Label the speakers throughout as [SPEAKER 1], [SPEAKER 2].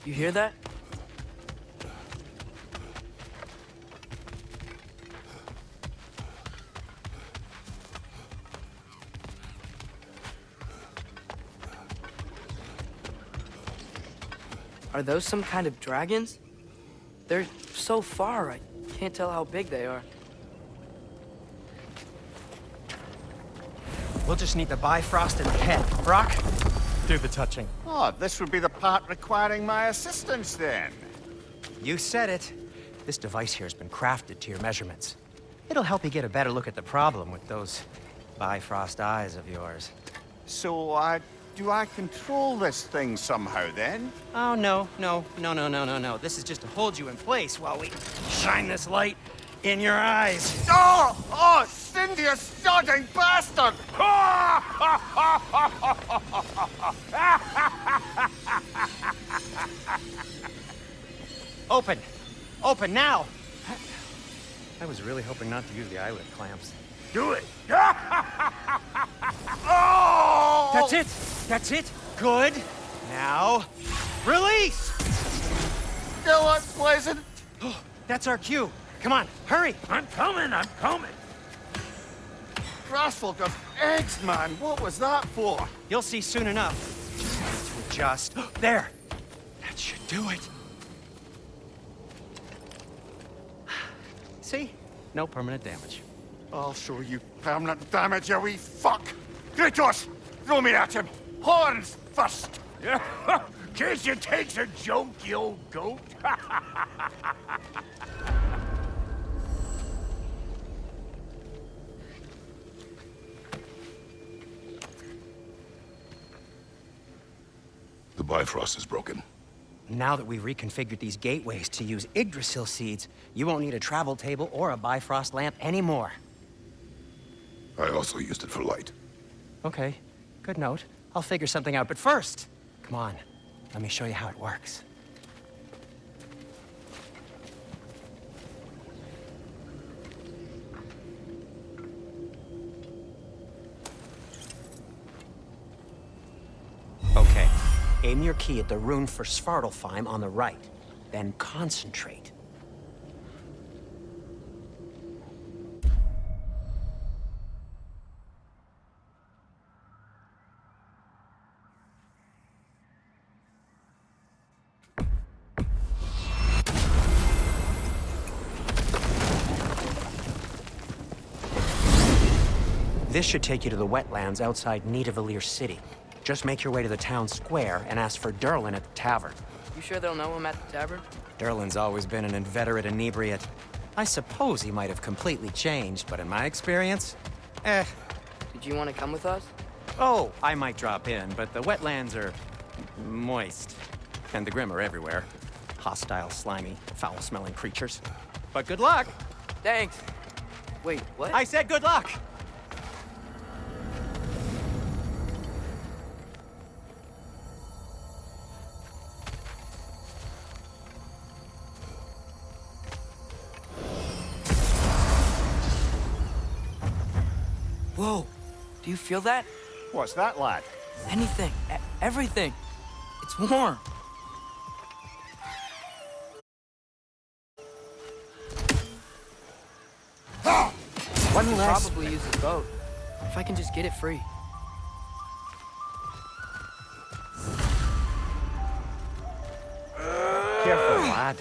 [SPEAKER 1] You hear that? Are those some kind of dragons? They're so far, I can't tell how big they are.
[SPEAKER 2] We'll just need the Bifrost in the head. Brock, do the touching.
[SPEAKER 3] Oh, this would be the part requiring my assistance then.
[SPEAKER 2] You said it. This device here has been crafted to your measurements. It'll help you get a better look at the problem with those Bifrost eyes of yours.
[SPEAKER 3] So, do I control this thing somehow then?
[SPEAKER 2] Oh, no. This is just to hold you in place while we shine this light in your eyes.
[SPEAKER 3] Oh! Oh, Cindy, you sodding bastard!
[SPEAKER 2] Open! Open now! I was really hoping not to use the eyelid clamps.
[SPEAKER 3] Do it! Oh!
[SPEAKER 2] That's it! That's it! Good! Now, release!
[SPEAKER 3] Still unpleasant.
[SPEAKER 2] That's our cue. Come on, hurry!
[SPEAKER 4] I'm coming!
[SPEAKER 3] Grassful of eggs, man. What was that for?
[SPEAKER 2] You'll see soon enough. To adjust. There! That should do it. See? No permanent damage.
[SPEAKER 3] I'll show you permanent damage, you wee fuck! Kratos! Throw me at him! Horns first!
[SPEAKER 4] Yeah. Case you takes a joke, you old goat.
[SPEAKER 5] The Bifrost is broken.
[SPEAKER 2] Now that we've reconfigured these gateways to use Yggdrasil seeds, you won't need a travel table or a Bifrost lamp anymore.
[SPEAKER 5] I also used it for light.
[SPEAKER 2] Okay, good note. I'll figure something out, but first, come on, let me show you how it works. Okay, aim your key at the rune for Svartalfheim on the right, then concentrate. This should take you to the wetlands outside Nidavellir City. Just make your way to the town square and ask for Durlin at the tavern.
[SPEAKER 1] You sure they'll know him at the tavern?
[SPEAKER 2] Durlin's always been an inveterate inebriate. I suppose he might have completely changed, but in my experience,
[SPEAKER 1] Did you want to come with us?
[SPEAKER 2] Oh, I might drop in, but the wetlands are moist. And the Grim are everywhere. Hostile, slimy, foul-smelling creatures. But good luck!
[SPEAKER 1] Thanks. Wait, what?
[SPEAKER 2] I said good luck!
[SPEAKER 1] Whoa, do you feel that?
[SPEAKER 3] What's that, lad?
[SPEAKER 1] Anything, everything. It's warm.
[SPEAKER 2] One less.
[SPEAKER 1] Probably use the boat. If I can just get it free.
[SPEAKER 2] Careful, lad.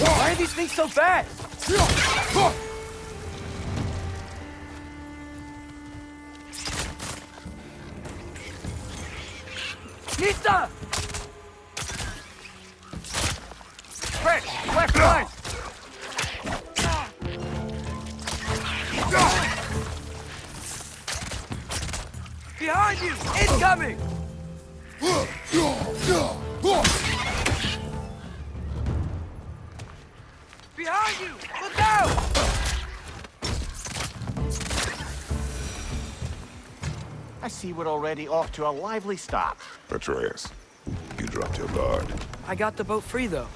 [SPEAKER 1] Why are these things so fast? Nista!
[SPEAKER 3] Red! Left line!
[SPEAKER 1] Behind you! Incoming! Behind you! Look out!
[SPEAKER 3] I see we're already off to a lively start.
[SPEAKER 5] Atreus, you dropped your guard.
[SPEAKER 1] I got the boat free, though.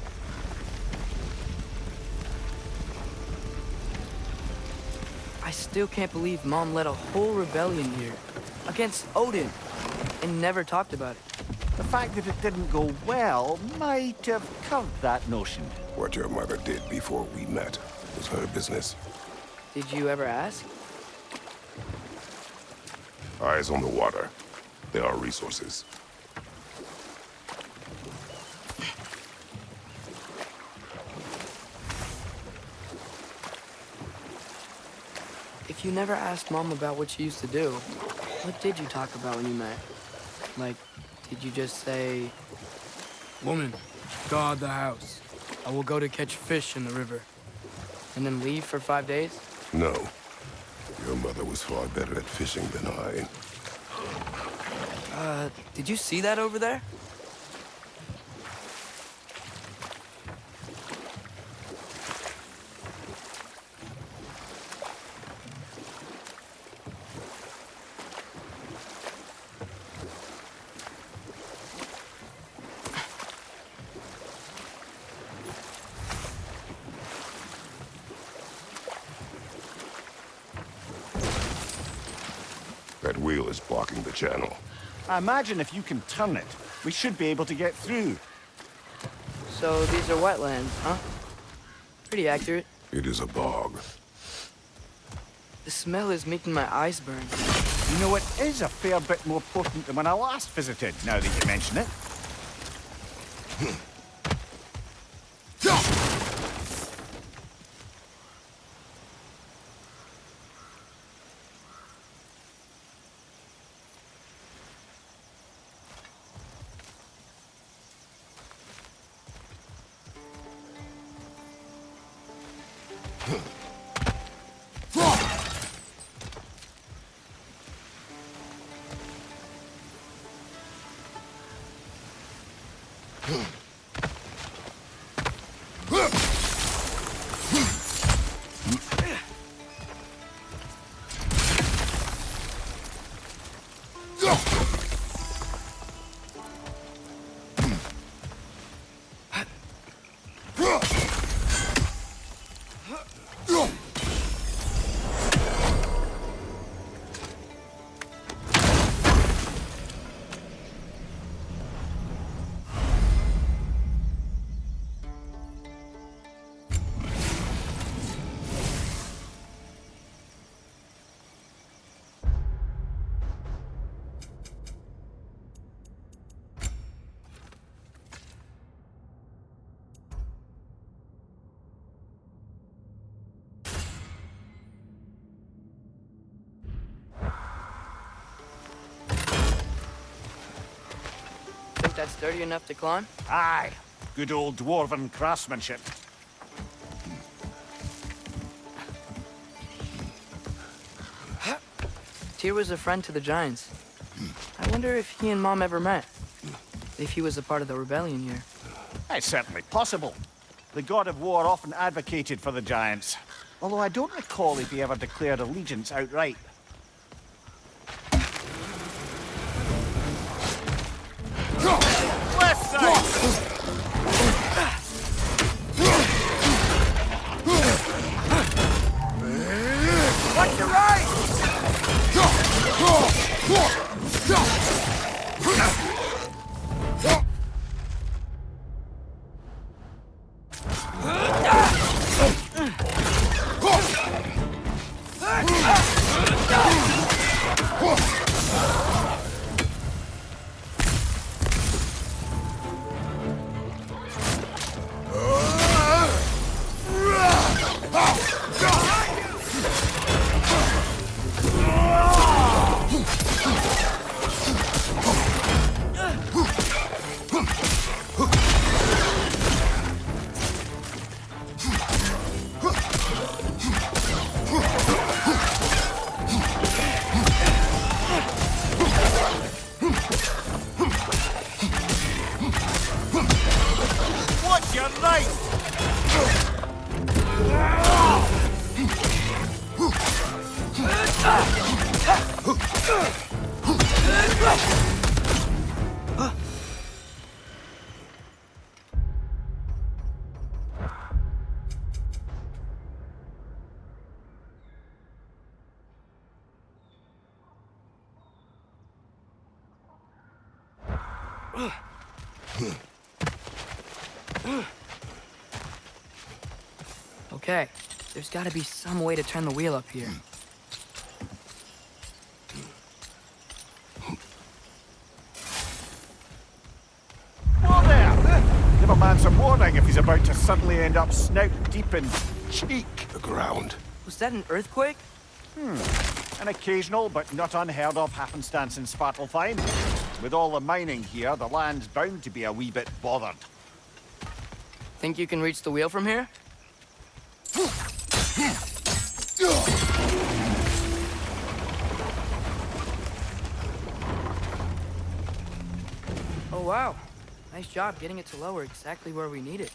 [SPEAKER 1] I still can't believe Mom led a whole rebellion here against Odin and never talked about it.
[SPEAKER 4] The fact that it didn't go well might have curbed that notion.
[SPEAKER 5] What your mother did before we met was her business.
[SPEAKER 1] Did you ever ask?
[SPEAKER 5] Eyes on the water. There are resources.
[SPEAKER 1] If you never asked Mom about what she used to do, what did you talk about when you met? Like, did you just say, "Woman, guard the house. I will go to catch fish in the river," and then leave for 5 days?
[SPEAKER 5] No. Your mother was far better at fishing than I.
[SPEAKER 1] Did you see that over there?
[SPEAKER 5] That wheel is blocking the channel.
[SPEAKER 4] I imagine if you can turn it, we should be able to get through.
[SPEAKER 1] So these are wetlands, huh? Pretty accurate.
[SPEAKER 5] It is a bog.
[SPEAKER 1] The smell is making my eyes burn.
[SPEAKER 4] You know, it is a fair bit more potent than when I last visited, now that you mention it.
[SPEAKER 1] Think that's sturdy enough to climb?
[SPEAKER 4] Aye, good old dwarven craftsmanship.
[SPEAKER 1] Tyr was a friend to the Giants. I wonder if he and Mom ever met. If he was a part of the rebellion here.
[SPEAKER 4] It's certainly possible. The god of war often advocated for the giants, although I don't recall if he ever declared allegiance outright. Left side! Watch your right! Watch your right!
[SPEAKER 1] Okay, there's gotta be some way to turn the wheel up here.
[SPEAKER 4] Whoa there! Give a man some warning if he's about to suddenly end up snout deep in cheek.
[SPEAKER 5] The ground.
[SPEAKER 1] Was that an earthquake?
[SPEAKER 4] An occasional but not unheard of happenstance in Svartalfheim. With all the mining here, the land's bound to be a wee bit bothered.
[SPEAKER 1] Think you can reach the wheel from here? Oh wow, nice job getting it to lower exactly where we need it.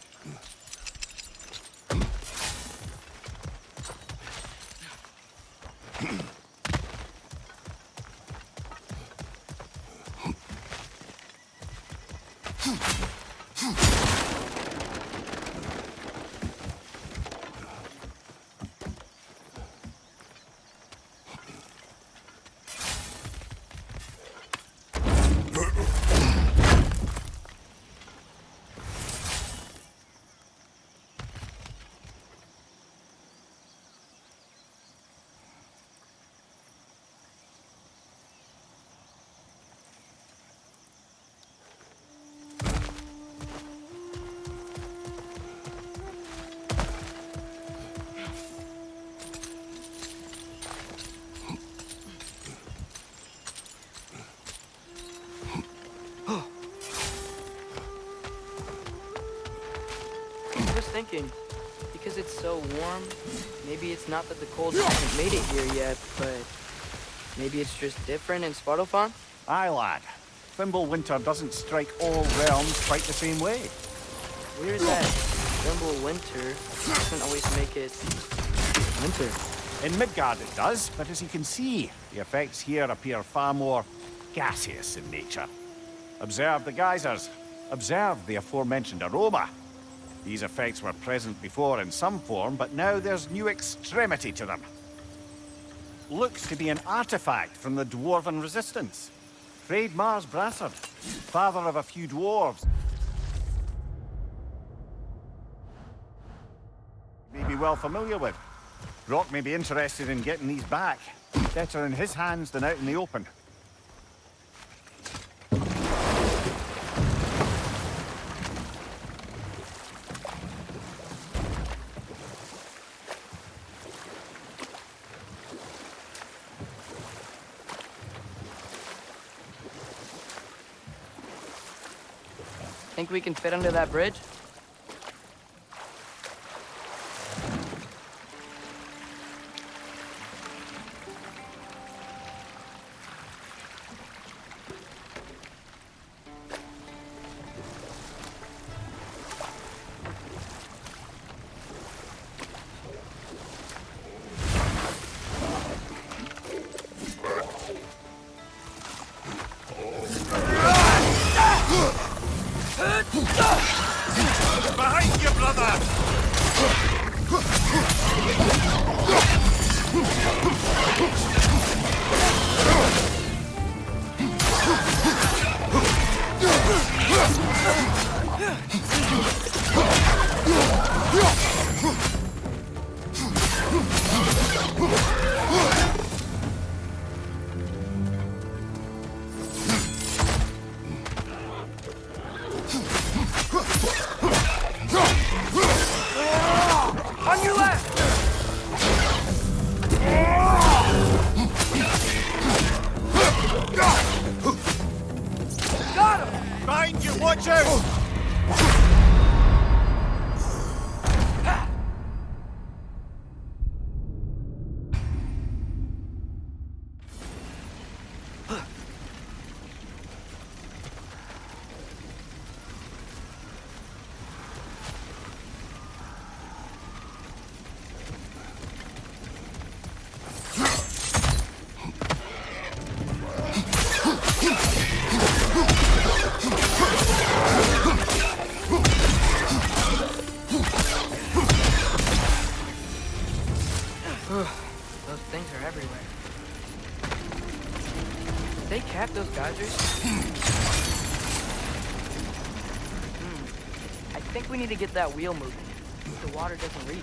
[SPEAKER 1] Thinking, because it's so warm, maybe it's not that the cold hasn't made it here yet, but maybe it's just different in Svartalfheim?
[SPEAKER 4] Aye, lad. Thimble winter doesn't strike all realms quite the same way.
[SPEAKER 1] Weird that Thimble winter doesn't always make it winter.
[SPEAKER 4] In Midgard it does, but as you can see, the effects here appear far more gaseous in nature. Observe the geysers. Observe the aforementioned aroma. These effects were present before in some form, but now there's new extremity to them. Looks to be an artifact from the Dwarven Resistance. Freyd Mars Brassard, father of a few dwarves. You may be well familiar with. Rock may be interested in getting these back. Better in his hands than out in the open.
[SPEAKER 1] Think we can fit under that bridge?
[SPEAKER 3] Behind you, brother!
[SPEAKER 1] On your left! Got him!
[SPEAKER 4] Behind you, watch out!
[SPEAKER 1] Those things are everywhere. Did they cap those geysers? I think we need to get that wheel moving. The water doesn't reach.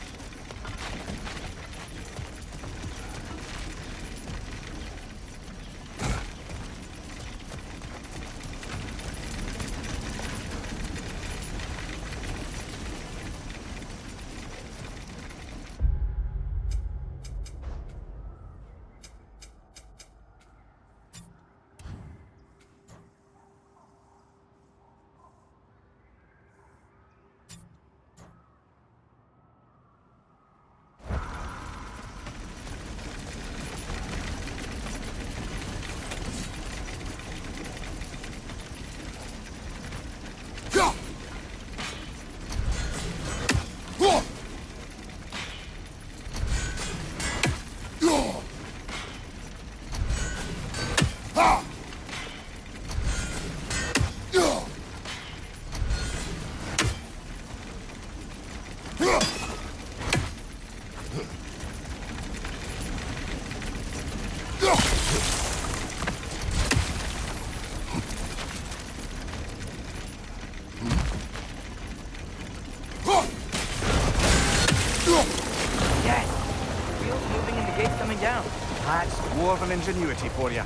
[SPEAKER 4] That's dwarven ingenuity for you.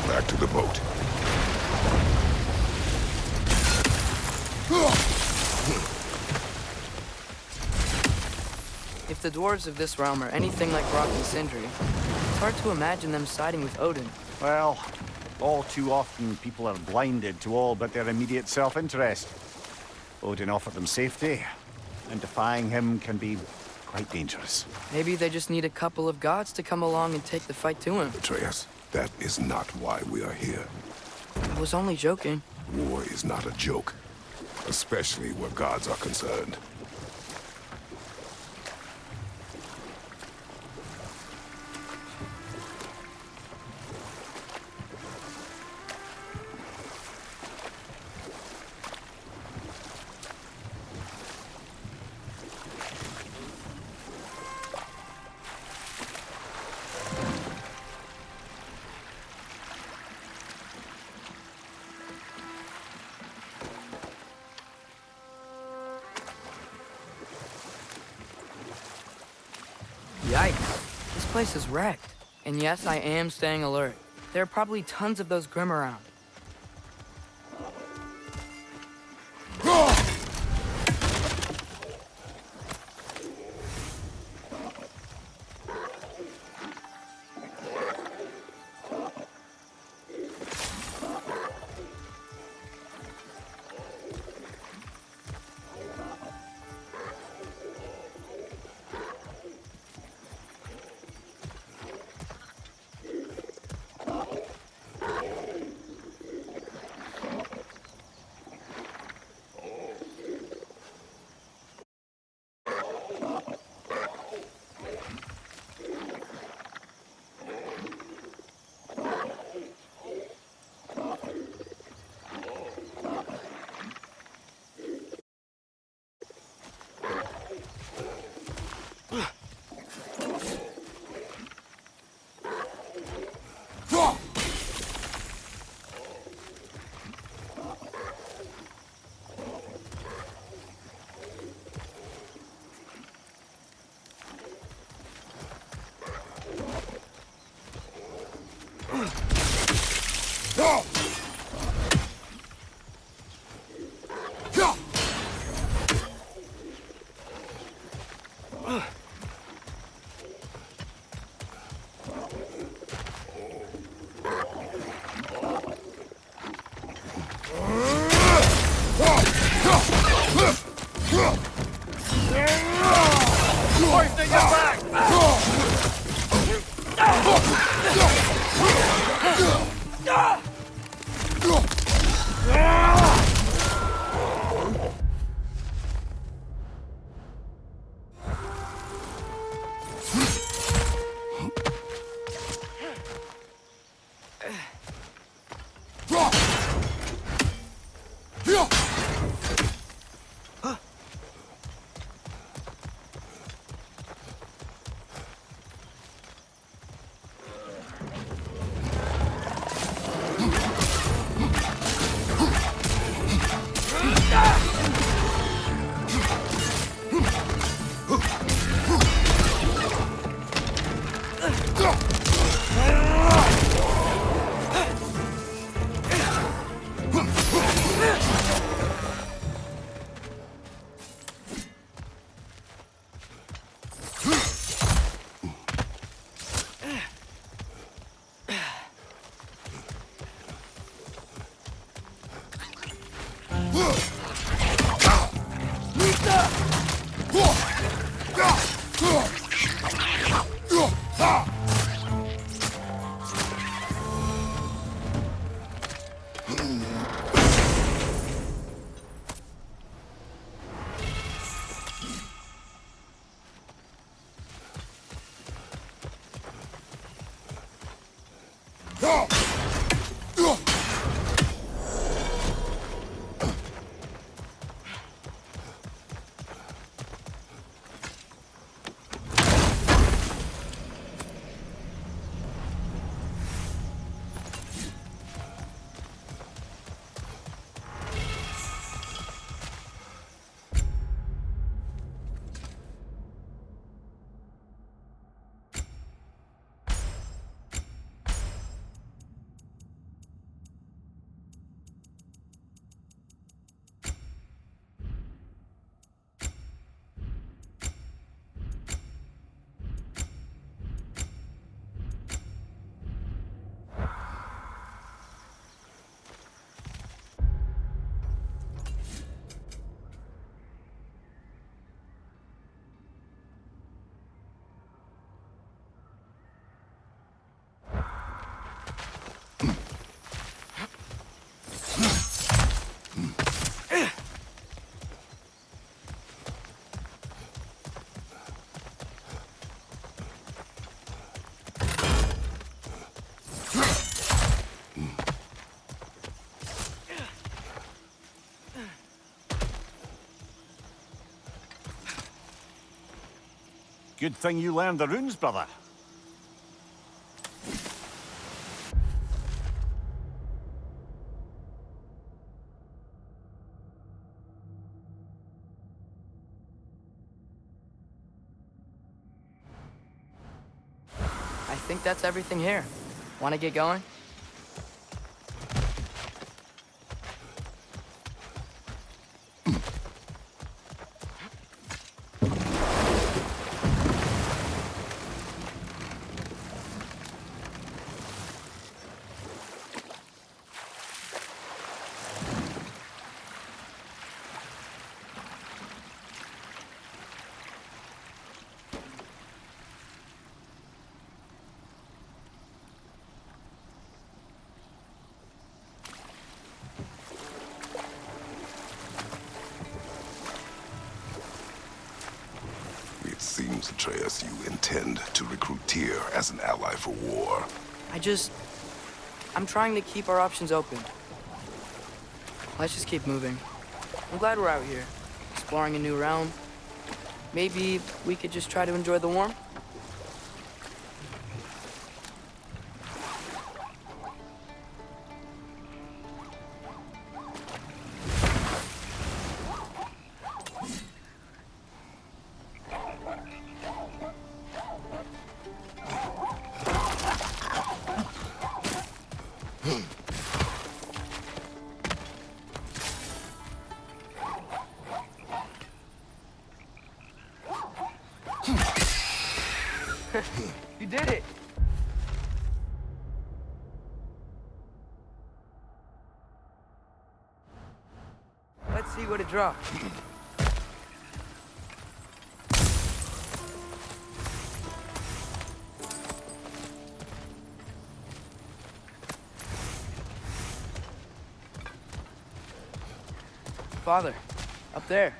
[SPEAKER 5] Back to the boat.
[SPEAKER 1] If the dwarves of this realm are anything like Rock and Sindri, it's hard to imagine them siding with Odin.
[SPEAKER 4] Well, all too often people are blinded to all but their immediate self-interest. Odin offered them safety, and defying him can be quite dangerous.
[SPEAKER 1] Maybe they just need a couple of gods to come along and take the fight to him.
[SPEAKER 5] Atreus, that is not why we are here.
[SPEAKER 1] I was only joking.
[SPEAKER 5] War is not a joke, especially where gods are concerned.
[SPEAKER 1] Yikes. This place is wrecked. And yes, I am staying alert. There are probably tons of those Grimm around.
[SPEAKER 4] Good thing you learned the runes, brother.
[SPEAKER 1] I think that's everything here. Want to get going?
[SPEAKER 5] It seems, Atreus, you intend to recruit Tyr as an ally for war.
[SPEAKER 1] I'm trying to keep our options open. Let's just keep moving. I'm glad we're out here, exploring a new realm. Maybe we could just try to enjoy the warmth? You did it! Let's see what it drops. Father, up there.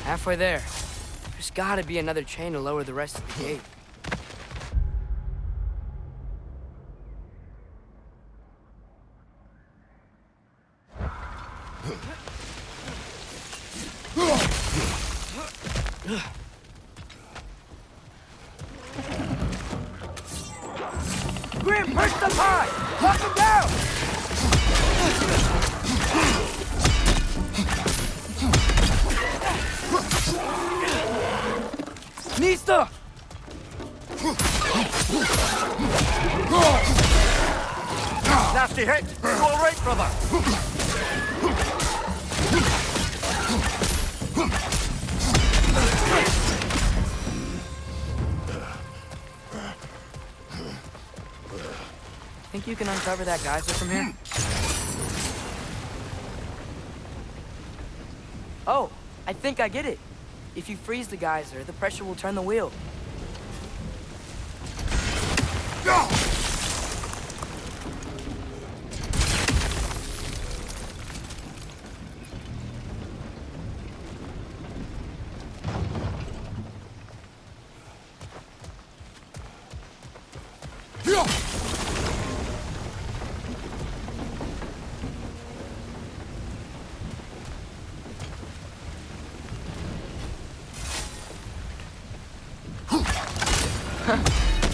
[SPEAKER 1] Halfway there. There's gotta be another chain to lower the rest of the gate. Grim, push them high! Knock them down! Nista!
[SPEAKER 4] Nasty hit! You all right, brother?
[SPEAKER 1] Think you can uncover that geyser from here? Oh, I think I get it. If you freeze the geyser, the pressure will turn the wheel.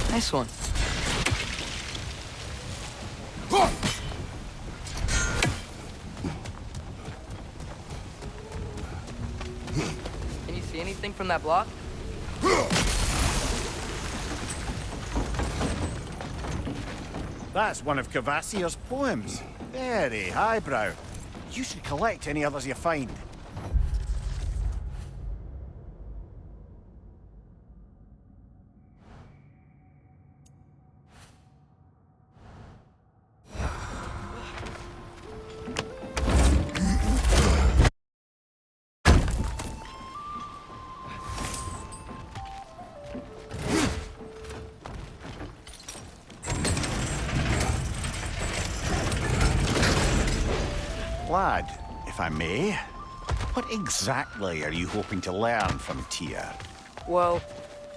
[SPEAKER 1] Nice one. Can you see anything from that block?
[SPEAKER 4] That's one of Cavassier's poems. Very highbrow. You should collect any others you find. lad, if I may. What exactly are you hoping to learn from Tyr?
[SPEAKER 1] Well,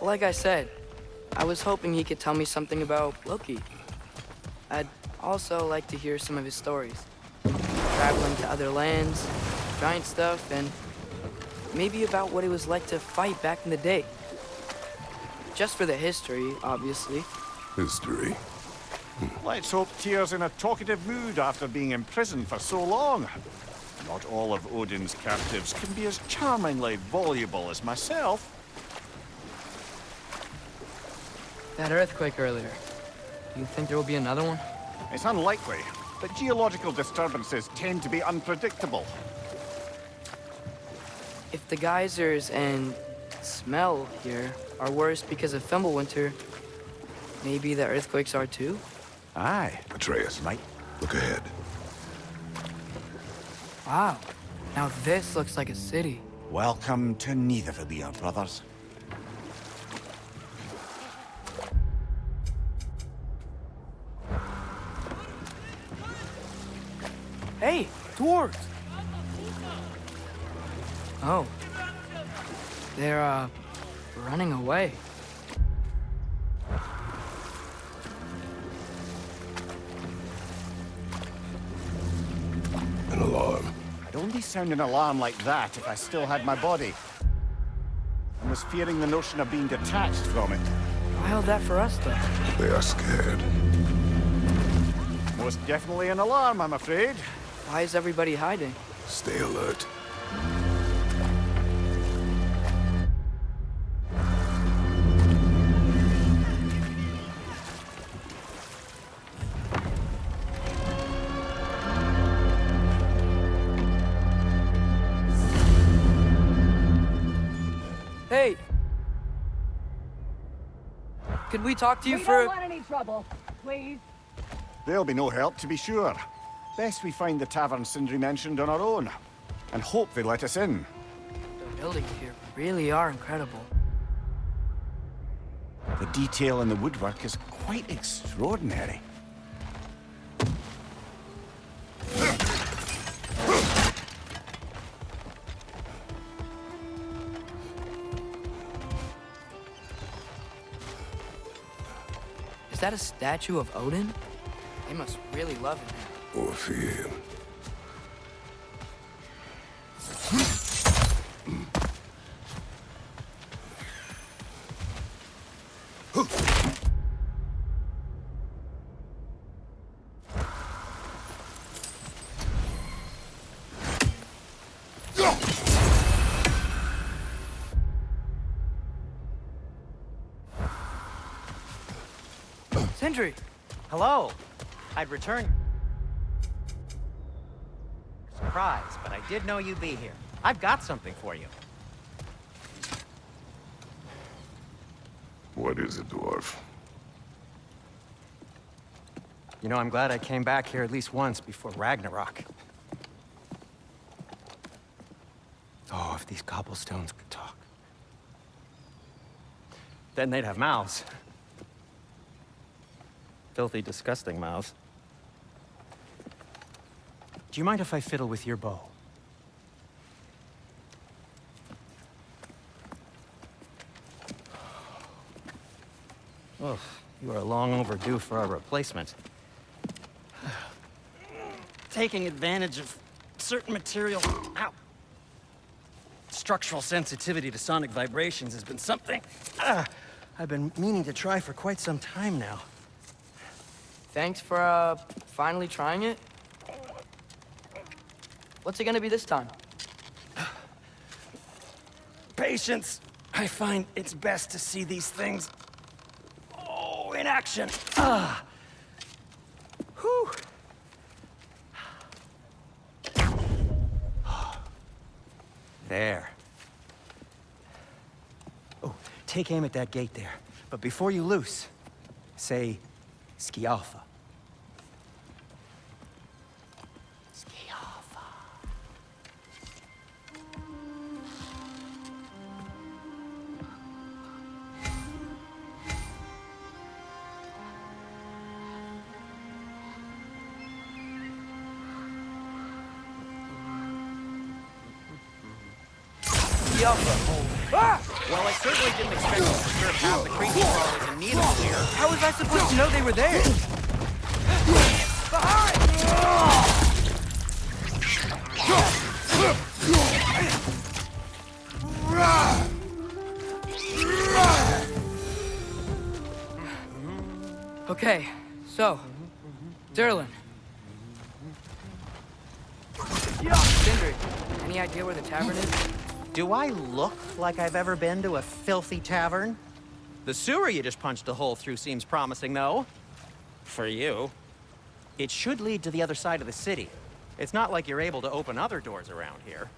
[SPEAKER 1] like I said, I was hoping he could tell me something about Loki. I'd also like to hear some of his stories. Traveling to other lands, giant stuff, and maybe about what it was like to fight back in the day. Just for the history, obviously.
[SPEAKER 5] History.
[SPEAKER 4] Let's hope Tyr's in a talkative mood after being imprisoned for so long. Not all of Odin's captives can be as charmingly voluble as myself.
[SPEAKER 1] That earthquake earlier. Do you think there will be another one?
[SPEAKER 4] It's unlikely, but geological disturbances tend to be unpredictable.
[SPEAKER 1] If the geysers and smell here are worse because of Fimbulwinter, maybe the earthquakes are too?
[SPEAKER 4] Aye.
[SPEAKER 5] Atreus,
[SPEAKER 4] Might.
[SPEAKER 5] look ahead.
[SPEAKER 1] Wow. Now this looks like a city.
[SPEAKER 4] Welcome to Nidavellir, brothers.
[SPEAKER 1] Hey, dwarves! Oh. They're, running away.
[SPEAKER 5] An alarm.
[SPEAKER 4] I'd only sound an alarm like that if I still had my body. I was fearing the notion of being detached from it.
[SPEAKER 1] Why held that for us, though?
[SPEAKER 5] They are scared.
[SPEAKER 4] Most definitely an alarm, I'm afraid.
[SPEAKER 1] Why is everybody hiding?
[SPEAKER 5] Stay alert.
[SPEAKER 1] Hey! Could we talk to you
[SPEAKER 6] We
[SPEAKER 1] for...
[SPEAKER 6] don't want any trouble, please.
[SPEAKER 4] There'll be no help, to be sure. Best we find the tavern Sindri mentioned on our own, and hope they let us in.
[SPEAKER 1] The buildings here really are incredible.
[SPEAKER 4] The detail in the woodwork is quite extraordinary.
[SPEAKER 1] Is that a statue of Odin? They must really love it here.
[SPEAKER 5] Or fear him.
[SPEAKER 1] Sindri!
[SPEAKER 2] Hello. I'd return. Surprise, but I did know you'd be here. I've got something for you.
[SPEAKER 5] What is it, dwarf?
[SPEAKER 2] You know, I'm glad I came back here at least once before Ragnarok. Oh, if these cobblestones could talk. Then they'd have mouths. Filthy, disgusting mouths. Do you mind if I fiddle with your bow? Oh, you are long overdue for a replacement. Taking advantage of certain material... Ow! Structural sensitivity to sonic vibrations has been something I've been meaning to try for quite some time now.
[SPEAKER 1] Thanks for, finally trying it. What's it gonna be this time?
[SPEAKER 2] Patience. I find it's best to see these things... Oh, in action. Ah! Whew! There. Oh, take aim at that gate there. But before you loose, say, Skialfa. Skialfa. Well, I certainly didn't expect to disturb half the creature crawlers in need of here.
[SPEAKER 1] How was I supposed to know they were there? Okay, so, Derlin. Sindri, any idea where the tavern is?
[SPEAKER 2] Do I look like I've ever been to a filthy tavern? The sewer you just punched a hole through seems promising, though. For you. It should lead to the other side of the city. It's not like you're able to open other doors around here.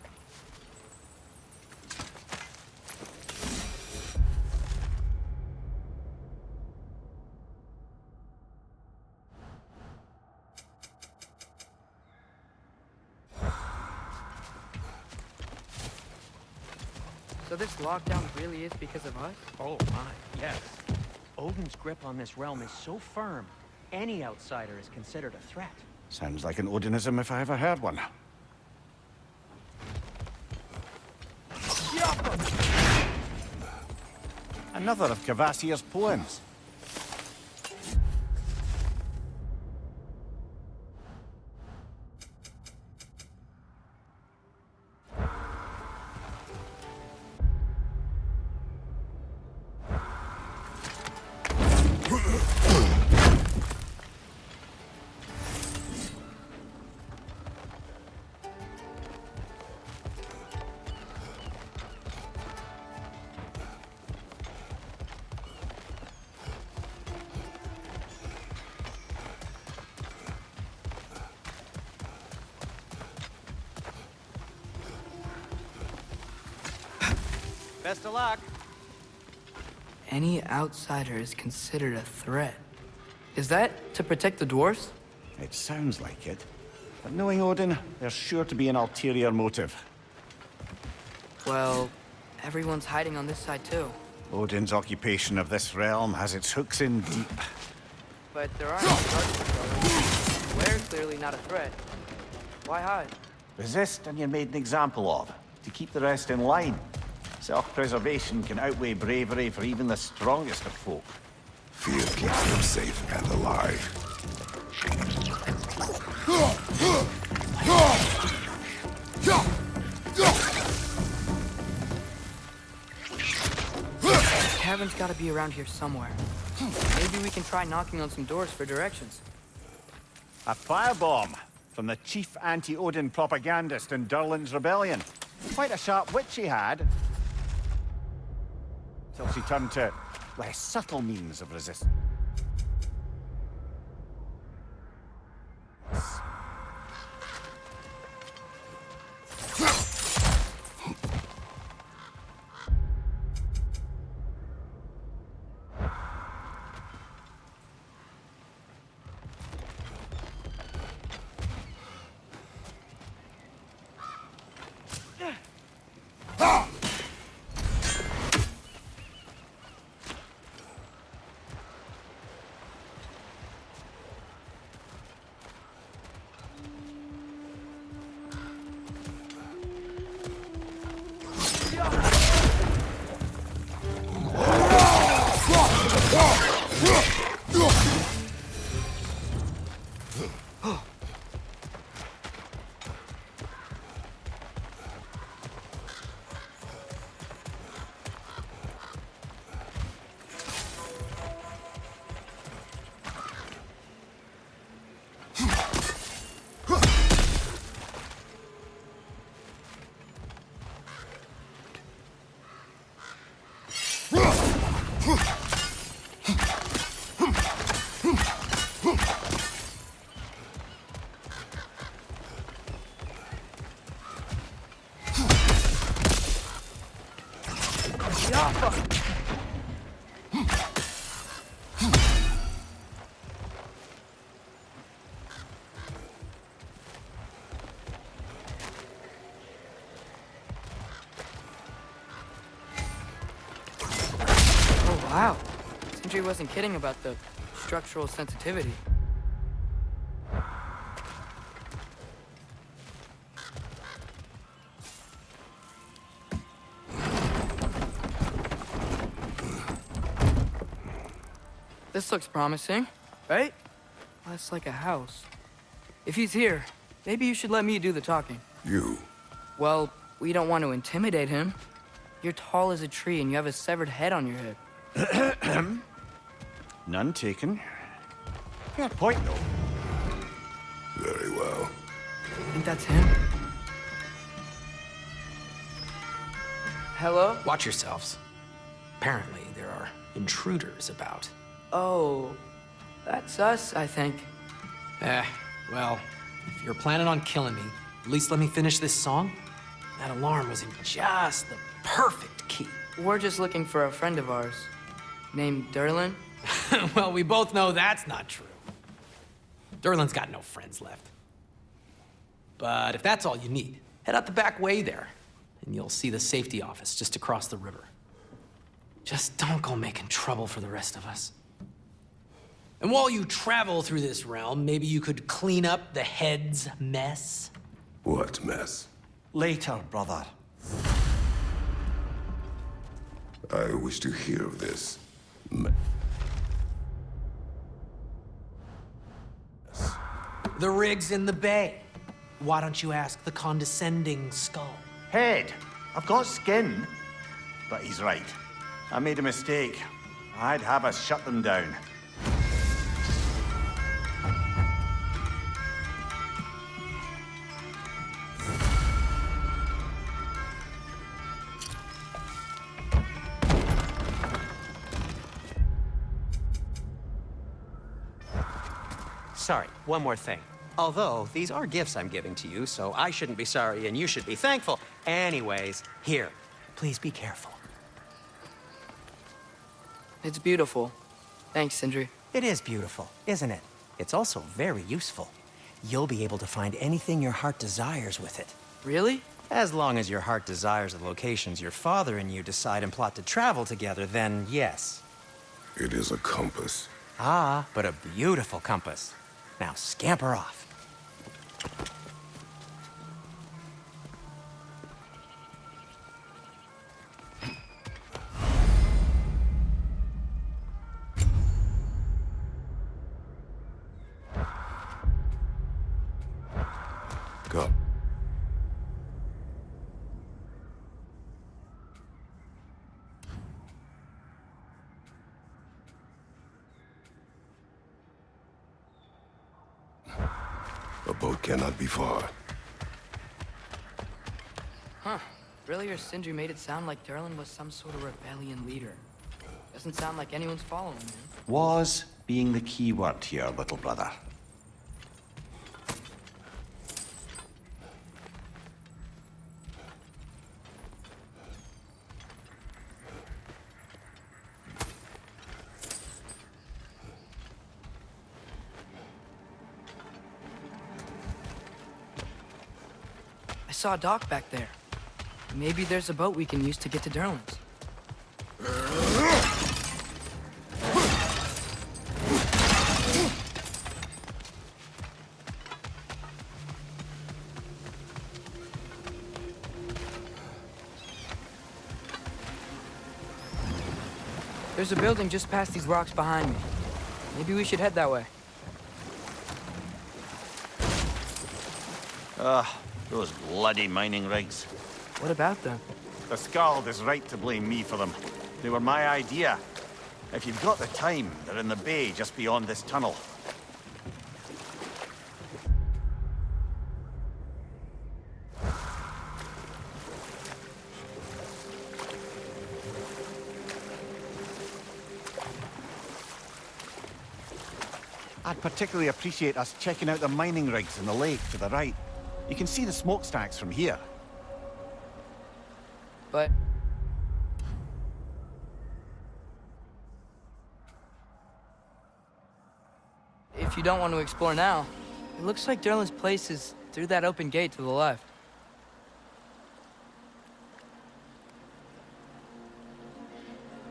[SPEAKER 1] So this lockdown really is because of us?
[SPEAKER 2] Oh my, yes. Odin's grip on this realm is so firm, any outsider is considered a threat.
[SPEAKER 4] Sounds like an Odinism if I ever heard one. Another of Kvasir's poems.
[SPEAKER 2] Best of luck.
[SPEAKER 1] Any outsider is considered a threat. Is that to protect the dwarves?
[SPEAKER 4] It sounds like it. But knowing Odin, there's sure to be an ulterior motive.
[SPEAKER 1] Well, everyone's hiding on this side too.
[SPEAKER 4] Odin's occupation of this realm has its hooks in deep.
[SPEAKER 1] But there aren't any guards patrolling. Blair's clearly not a threat. Why hide?
[SPEAKER 4] Resist and you're made an example of, to keep the rest in line. Self-preservation can outweigh bravery for even the strongest of folk.
[SPEAKER 5] Fear keeps them safe and alive.
[SPEAKER 1] The tavern's gotta be around here somewhere. Maybe we can try knocking on some doors for directions.
[SPEAKER 4] A firebomb from the chief anti-Odin propagandist in Durlin's rebellion. Quite a sharp wit she had. Till she turned to less subtle means of resistance.
[SPEAKER 1] Wow. Sindri wasn't kidding about the structural sensitivity. This looks promising, right? That's like a house. If he's here, maybe you should let me do the talking.
[SPEAKER 5] You.
[SPEAKER 1] Well, we don't want to intimidate him. You're tall as a tree and you have a severed head on your head.
[SPEAKER 4] None taken. Fair point, though.
[SPEAKER 5] Very well.
[SPEAKER 1] I think that's him. Hello?
[SPEAKER 7] Watch yourselves. Apparently, there are intruders about.
[SPEAKER 1] Oh, that's us, I think.
[SPEAKER 7] Well, if you're planning on killing me, at least let me finish this song. That alarm was in just the perfect key.
[SPEAKER 1] We're just looking for a friend of ours named Derlin.
[SPEAKER 7] Well, we both know that's not true. Derlin's got no friends left. But if that's all you need, head out the back way there, and you'll see the safety office just across the river. Just don't go making trouble for the rest of us. And while you travel through this realm, maybe you could clean up the head's mess?
[SPEAKER 5] What mess?
[SPEAKER 4] Later, brother.
[SPEAKER 5] I wish to hear of this.
[SPEAKER 7] The rig's in the bay. Why don't you ask the condescending skull?
[SPEAKER 4] Head. I've got skin. But he's right. I made a mistake. I'd have us shut them down.
[SPEAKER 2] Sorry, one more thing. Although, these are gifts I'm giving to you, so I shouldn't be sorry and you should be thankful. Anyways, here, please be careful.
[SPEAKER 1] It's beautiful. Thanks, Sindri.
[SPEAKER 2] It is beautiful, isn't it? It's also very useful. You'll be able to find anything your heart desires with it.
[SPEAKER 1] Really?
[SPEAKER 2] As long as your heart desires the locations your father and you decide and plot to travel together, then yes.
[SPEAKER 5] It is a compass.
[SPEAKER 2] Ah, but a beautiful compass. Now scamper off.
[SPEAKER 5] Go. A boat cannot be far.
[SPEAKER 1] Huh. Earlier, Sindri made it sound like Derlin was some sort of rebellion leader. Doesn't sound like anyone's following him.
[SPEAKER 4] Was being the key word here, little brother.
[SPEAKER 1] I saw a dock back there. Maybe there's a boat we can use to get to Derlin's. There's a building just past these rocks behind me. Maybe we should head that way.
[SPEAKER 4] Those bloody mining rigs.
[SPEAKER 1] What about them?
[SPEAKER 4] The Skald is right to blame me for them. They were my idea. If you've got the time, they're in the bay just beyond this tunnel. I'd particularly appreciate us checking out the mining rigs in the lake to the right. You can see the smokestacks from here.
[SPEAKER 1] But... if you don't want to explore now, it looks like Derlin's place is through that open gate to the left.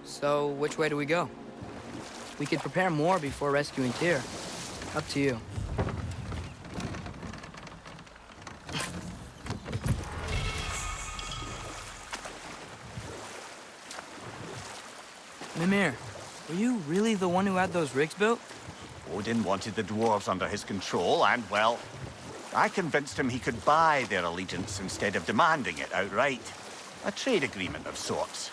[SPEAKER 1] So, which way do we go? We could prepare more before rescuing Tyr. Up to you. Mimir, Were you really the one who had those rigs built?
[SPEAKER 4] Odin wanted the dwarves under his control, and, well, I convinced him he could buy their allegiance instead of demanding it outright. A trade agreement of sorts.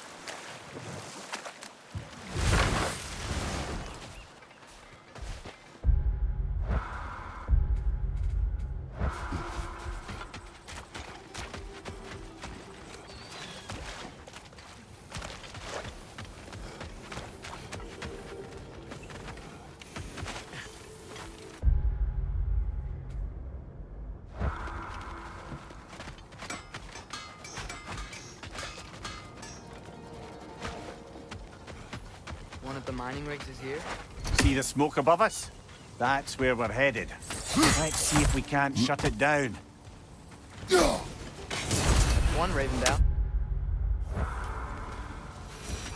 [SPEAKER 1] One of the mining rigs is here?
[SPEAKER 4] See the smoke above us? That's where we're headed. Let's see if we can't shut it down.
[SPEAKER 1] One raven down.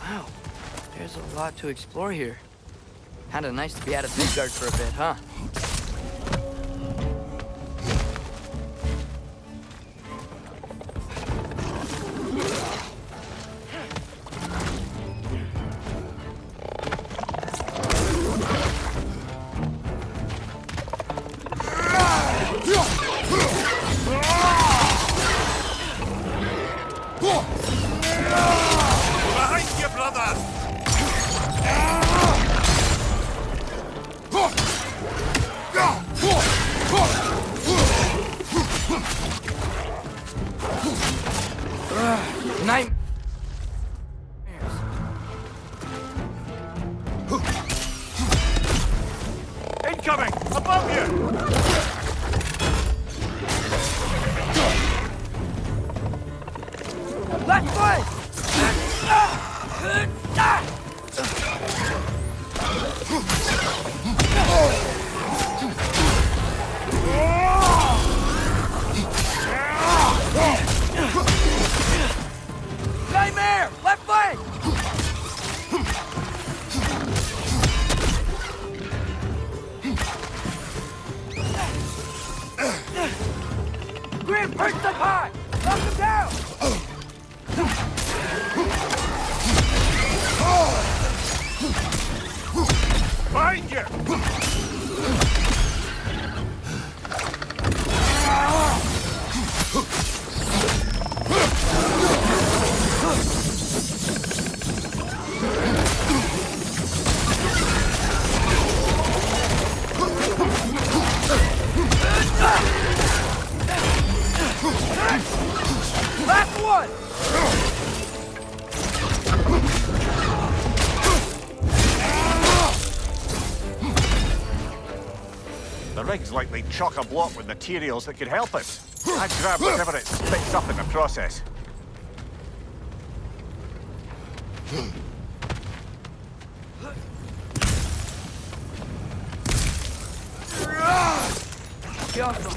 [SPEAKER 1] Wow, there's a lot to explore here. Kinda nice to be out of Midgard for a bit, huh?
[SPEAKER 3] Behind you, brother!
[SPEAKER 1] Nightmares.
[SPEAKER 4] Incoming! Above you!
[SPEAKER 1] Left foot! Nightmare! Left foot! Grim, perch the pot! Knock him down!
[SPEAKER 3] Behind you!
[SPEAKER 1] Last one!
[SPEAKER 4] The rig's likely chock-a-block with materials that could help us. I'd grab whatever it spits up in the process.
[SPEAKER 1] Careful.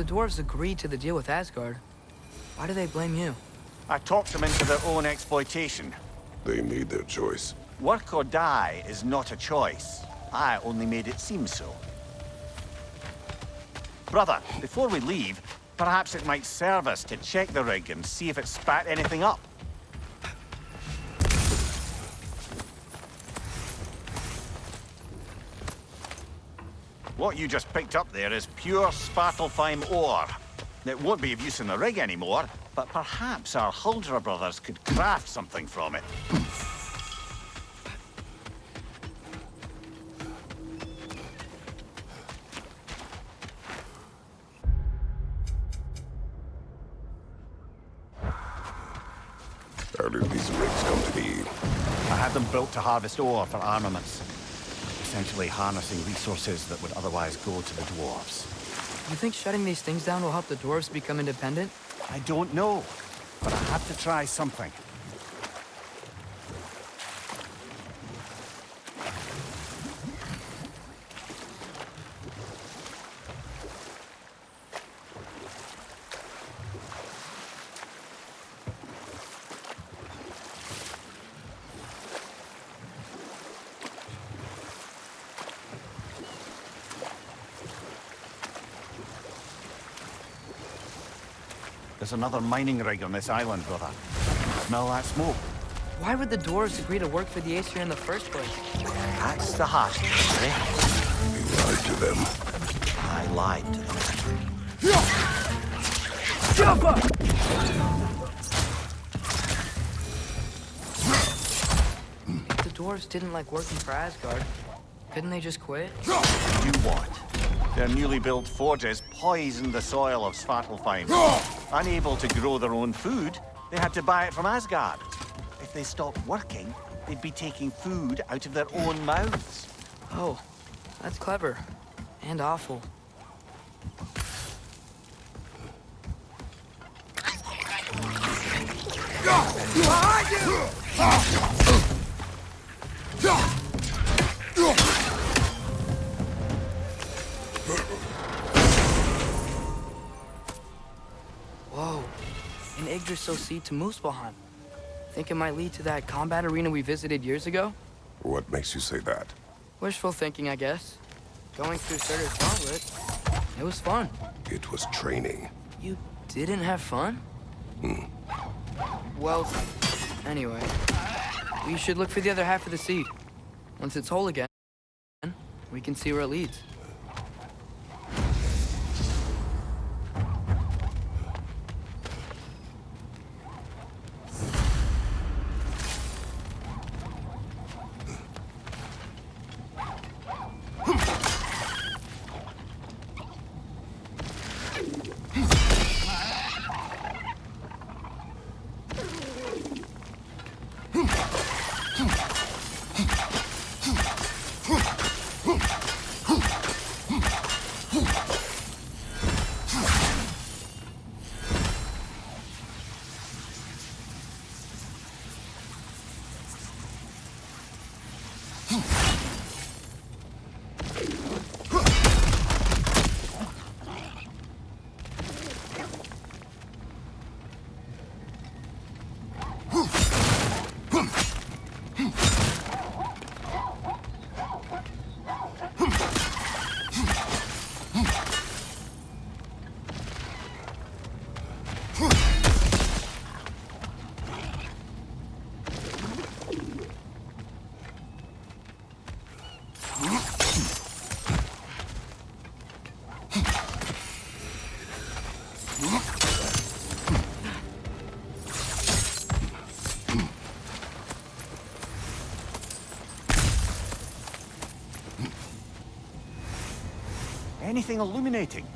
[SPEAKER 1] the dwarves agreed to the deal with Asgard, why do they blame you?
[SPEAKER 4] I talked them into their own exploitation.
[SPEAKER 5] They made their choice.
[SPEAKER 4] Work or die is not a choice. I only made it seem so. Brother, before we leave, perhaps it might serve us to check the rig and see if it spat anything up. What you just picked up there is pure Svartalfheim ore. It won't be of use in the rig anymore, but perhaps our Huldra brothers could craft something from it.
[SPEAKER 5] How did these rigs come to be?
[SPEAKER 4] I had them built to harvest ore for armaments. Essentially harnessing resources that would otherwise go to the dwarves.
[SPEAKER 1] You think shutting these things down will help the dwarves become independent?
[SPEAKER 4] I don't know, but I have to try something. There's another mining rig on this island, brother. Smell that smoke?
[SPEAKER 1] Why would the dwarves agree to work for the Aesir in the first place?
[SPEAKER 4] That's the heart of it.
[SPEAKER 5] You lied to them.
[SPEAKER 4] I lied to them.
[SPEAKER 1] If the dwarves didn't like working for Asgard, couldn't they just quit?
[SPEAKER 4] You what? Their newly built forges poisoned the soil of Svartalfheim. Unable to grow their own food, they had to buy it from Asgard. If they stopped working, they'd be taking food out of their own mouths.
[SPEAKER 1] Oh, that's clever. And awful. Whoa, an Yggdrasil seed to Muspelheim. Think it might lead to that combat arena we visited years ago?
[SPEAKER 5] What makes you say that?
[SPEAKER 1] Wishful thinking, I guess. Going through Surtur's Gauntlet, it was fun.
[SPEAKER 5] It was training.
[SPEAKER 1] You didn't have fun? Well, anyway, we should look for the other half of the seed. Once it's whole again, we can see where it leads.
[SPEAKER 4] Anything illuminating?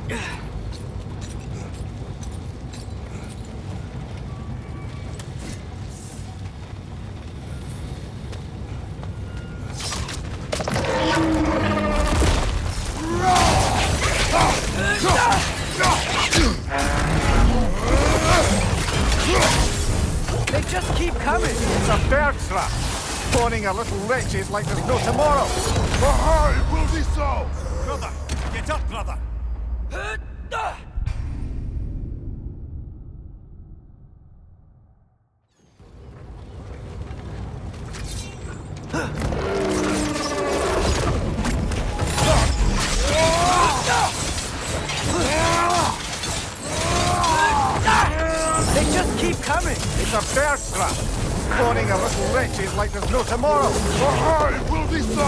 [SPEAKER 2] They just keep coming!
[SPEAKER 4] It's a bird trap! Spawning our little wretches like there's no tomorrow!
[SPEAKER 5] Aye, it will be so!
[SPEAKER 4] Brother! Get up, brother!
[SPEAKER 2] They just keep coming!
[SPEAKER 4] It's a bird trap! Spawning our little wretches like there's no tomorrow!
[SPEAKER 5] Aye, it will be so!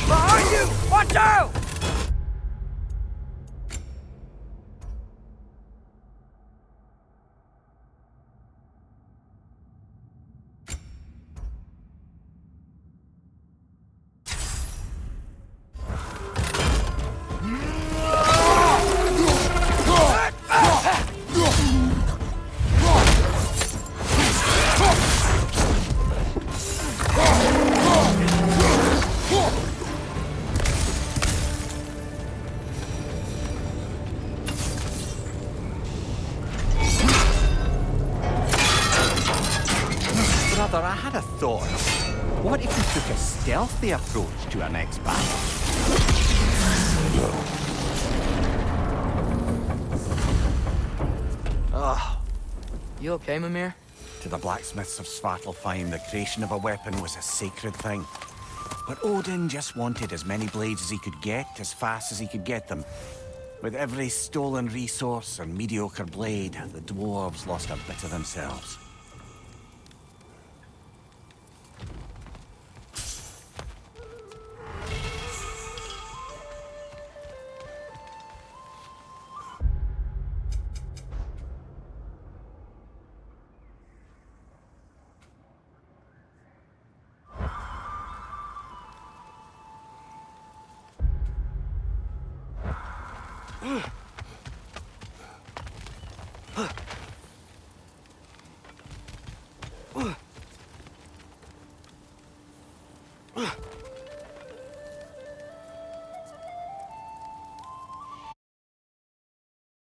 [SPEAKER 2] Behind you! Watch out! Brother, I had a thought. What if we took a stealthy approach to our next battle?
[SPEAKER 1] Ugh. You okay, Mimir?
[SPEAKER 4] To the blacksmiths of Svartalfheim, the creation of a weapon was a sacred thing. But Odin just wanted as many blades as he could get, as fast as he could get them. With every stolen resource and mediocre blade, the dwarves lost a bit of themselves.